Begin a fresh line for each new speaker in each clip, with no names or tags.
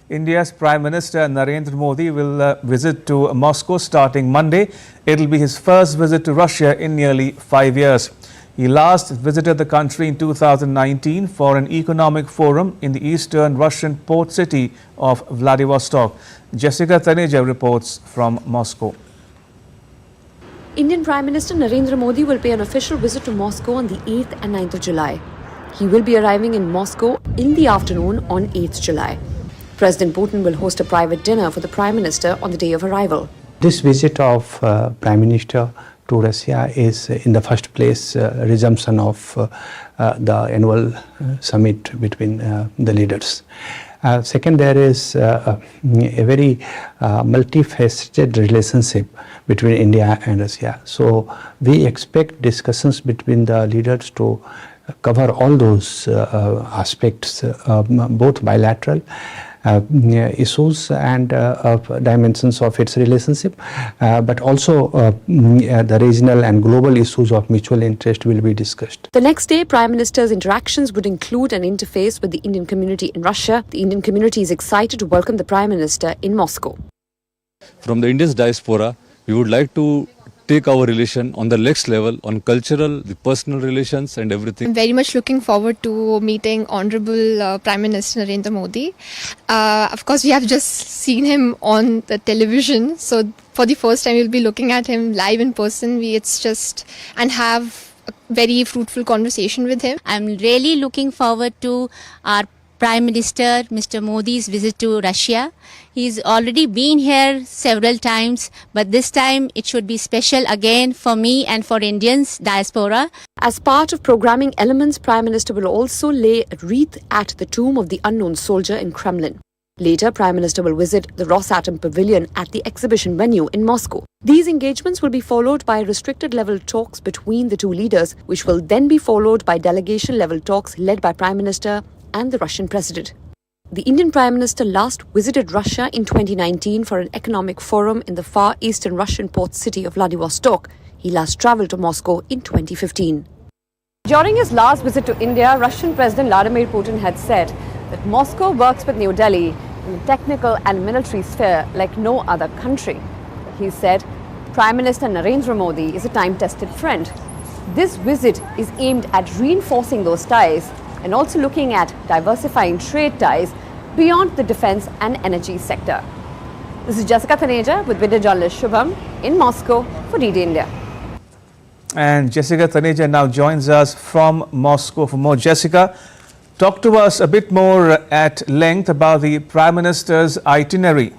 India's Prime Minister Narendra Modi will visit to Moscow starting Monday. It will be his first visit to Russia in nearly 5 years. He last visited the country in 2019 for an economic forum in the eastern Russian port city of Vladivostok. Jessica Taneja reports from Moscow.
Indian Prime Minister Narendra Modi will pay an official visit to Moscow on the 8th and 9th of July. He will be arriving in Moscow in the afternoon on 8th July. President Putin will host a private dinner for the Prime Minister on the day of arrival.
This visit of Prime Minister to Russia is in the first place resumption of the annual summit between the leaders. Second, there is a very multifaceted relationship between India and Russia. So we expect discussions between the leaders to cover all those aspects, both bilateral issues and dimensions of its relationship, but also the regional and global issues of mutual interest will be discussed.
The next day, Prime Minister's interactions would include an interface with the Indian community in Russia. The Indian community is excited to welcome the Prime Minister in Moscow.
From the Indian diaspora, we would like to take our relation on the next level on cultural, the personal relations and everything.
I'm very much looking forward to meeting Honorable Prime Minister Narendra Modi. Of course, we have just seen him on the television. So for the first time, we'll be looking at him live in person. And have a very fruitful conversation with him.
I'm really looking forward to our Prime Minister, Mr. Modi's visit to Russia. He's already been here several times, but this time it should be special again for me and for Indians diaspora.
As part of programming elements, Prime Minister will also lay a wreath at the tomb of the unknown soldier in Kremlin. Later, Prime Minister will visit the Rosatom Pavilion at the exhibition venue in Moscow. These engagements will be followed by restricted-level talks between the two leaders, which will then be followed by delegation-level talks led by Prime Minister and the Russian President. The Indian Prime Minister last visited Russia in 2019 for an economic forum in the far eastern Russian port city of Vladivostok. He last travelled to Moscow in 2015. During his last visit to India, Russian President Vladimir Putin had said that Moscow works with New Delhi in the technical and military sphere like no other country. He said Prime Minister Narendra Modi is a time-tested friend. This visit is aimed at reinforcing those ties and also looking at diversifying trade ties beyond the defense and energy sector. This is Jessica Taneja with video journalist Shubham in Moscow for DD India.
And Jessica Taneja now joins us from Moscow for more. Jessica, talk to us a bit more at length about the Prime Minister's itinerary.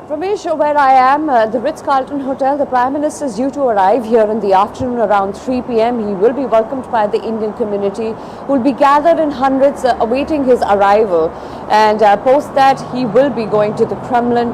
Ramesh, where I am, the Ritz-Carlton Hotel, the Prime Minister is due to arrive here in the afternoon around 3 p.m. He will be welcomed by the Indian community who will be gathered in hundreds awaiting his arrival. And post that, he will be going to the Kremlin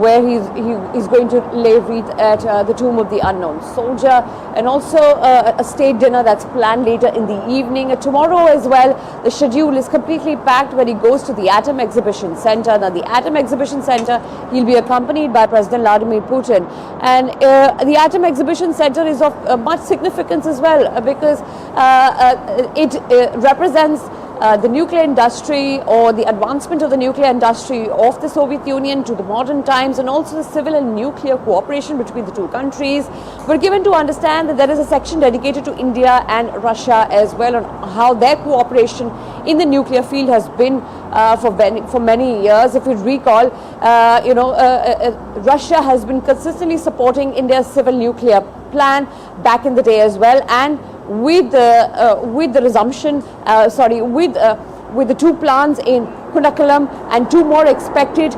where he's going to lay wreath at the tomb of the unknown soldier, and also a state dinner that's planned later in the evening. Tomorrow as well, the schedule is completely packed when he goes to the Atom Exhibition Center. Now, the Atom Exhibition Center, he'll be accompanied by President Vladimir Putin. And the Atom Exhibition Center is of much significance as well because it represents the nuclear industry or the advancement of the nuclear industry of the Soviet Union to the modern times, and also the civil and nuclear cooperation between the two countries. We're given to understand that there is a section dedicated to India and Russia as well on how their cooperation in the nuclear field has been for many years. If you recall, Russia has been consistently supporting India's civil nuclear plan back in the day as well, and with the resumption, with the two plants in Kunnakalam and two more expected,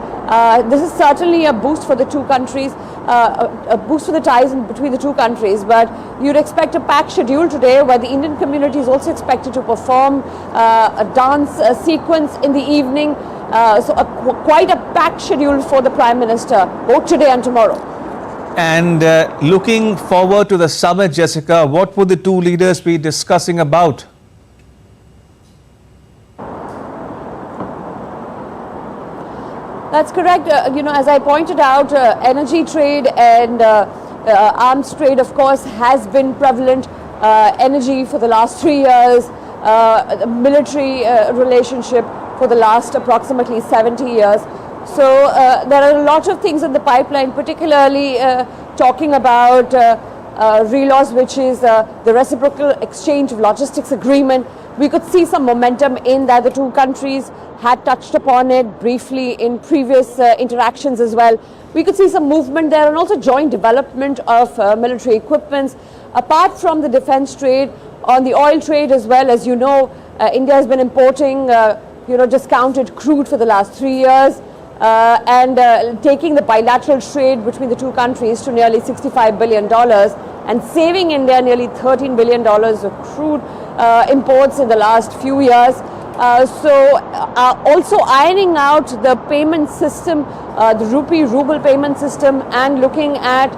this is certainly a boost for the two countries, a boost for the ties between the two countries. But you'd expect a packed schedule today where the Indian community is also expected to perform a dance sequence in the evening. Quite a packed schedule for the Prime Minister, both today and tomorrow.
And looking forward to the summit, Jessica, what would the two leaders be discussing about?
That's correct. As I pointed out, energy trade and arms trade, of course, has been prevalent energy for the last 3 years, the military relationship for the last approximately 70 years. So there are a lot of things in the pipeline, particularly talking about RELAWS, which is the Reciprocal Exchange of Logistics Agreement. We could see some momentum in that. The two countries had touched upon it briefly in previous interactions as well. We could see some movement there, and also joint development of military equipments. Apart from the defense trade, on the oil trade as well, as you know, India has been importing discounted crude for the last 3 years. And taking the bilateral trade between the two countries to nearly $65 billion and saving India nearly $13 billion of crude imports in the last few years. Also ironing out the payment system, the ruble payment system, and looking at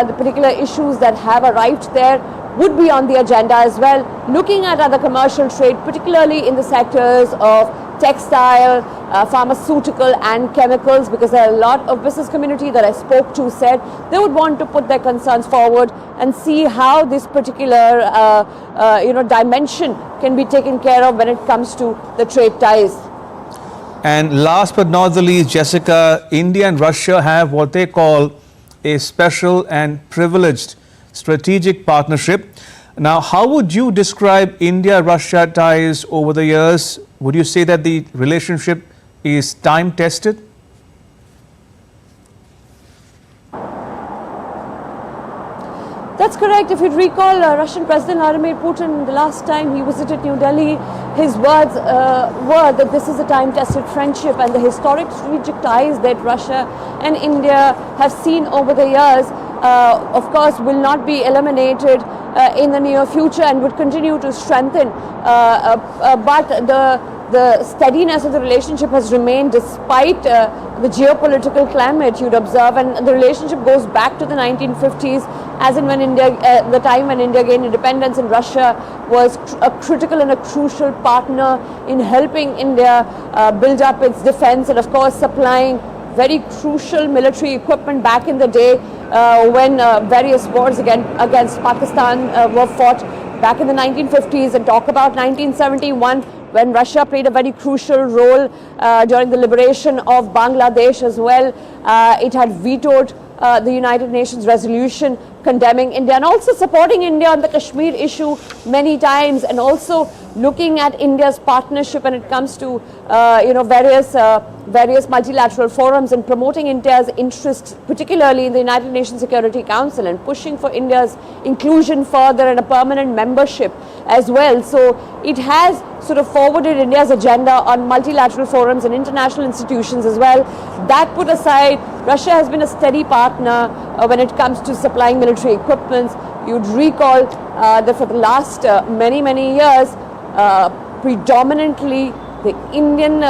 the particular issues that have arrived there would be on the agenda as well. Looking at other commercial trade, particularly in the sectors of textile, pharmaceutical and chemicals, because there are a lot of business community that I spoke to said they would want to put their concerns forward and see how this particular dimension can be taken care of when it comes to the trade ties.
And last but not the least, Jessica, India and Russia have what they call a special and privileged strategic partnership. Now, how would you describe India-Russia ties over the years? Would you say that the relationship is time-tested?
That's correct. If you recall, Russian President Vladimir Putin, the last time he visited New Delhi, his words were that this is a time-tested friendship, and the historic strategic ties that Russia and India have seen over the years, of course, will not be eliminated in the near future and would continue to strengthen. But the steadiness of the relationship has remained despite the geopolitical climate, you'd observe, and the relationship goes back to the 1950s, as in when the time when India gained independence, and Russia was a critical and a crucial partner in helping India build up its defense, and of course supplying very crucial military equipment back in the day when various wars against Pakistan were fought back in the 1950s, and talk about 1971 when Russia played a very crucial role during the liberation of Bangladesh as well. It had vetoed the United Nations resolution condemning India and also supporting India on the Kashmir issue many times, and also looking at India's partnership when it comes to various multilateral forums and promoting India's interests, particularly in the United Nations Security Council, and pushing for India's inclusion further and a permanent membership as well. So it has sort of forwarded India's agenda on multilateral forums and international institutions as well. That put aside, Russia has been a steady partner when it comes to supplying military equipment. You'd recall that for the last many years, predominantly the Indian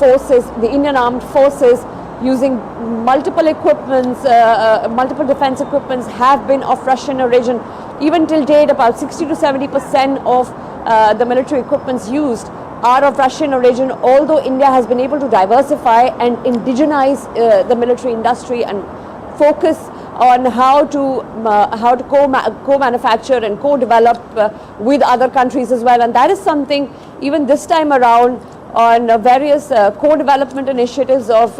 forces, the Indian armed forces, using multiple equipments, multiple defense equipments, have been of Russian origin. Even till date, about 60 to 70% of the military equipments used are of Russian origin, although India has been able to diversify and indigenize the military industry and focus on how to co-manufacture and co-develop with other countries as well. And that is something, even this time around, on various co-development initiatives of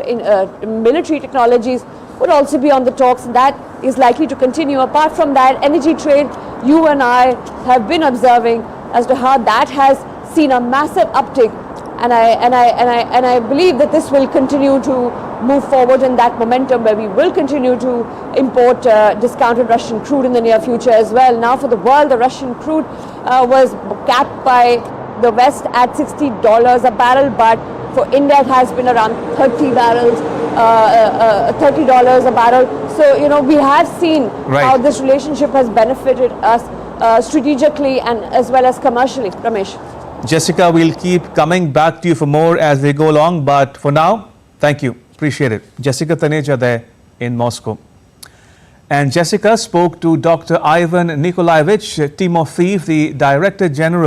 military technologies would also be on the talks, and that is likely to continue. Apart from that, energy trade, you and I have been observing as to how that has seen a massive uptick, and I believe that this will continue to move forward in that momentum, where we will continue to import discounted Russian crude in the near future as well. Now, for the world, the Russian crude was capped by the West at $60 a barrel, but for India it has been around $30 a barrel. So, we have seen how this relationship has benefited us strategically and as well as commercially. Ramesh.
Jessica, we'll keep coming back to you for more as we go along, but for now, thank you. Appreciate it. Jessica Taneja there in Moscow. And Jessica spoke to Dr. Ivan Nikolaevich Timofeev, the Director General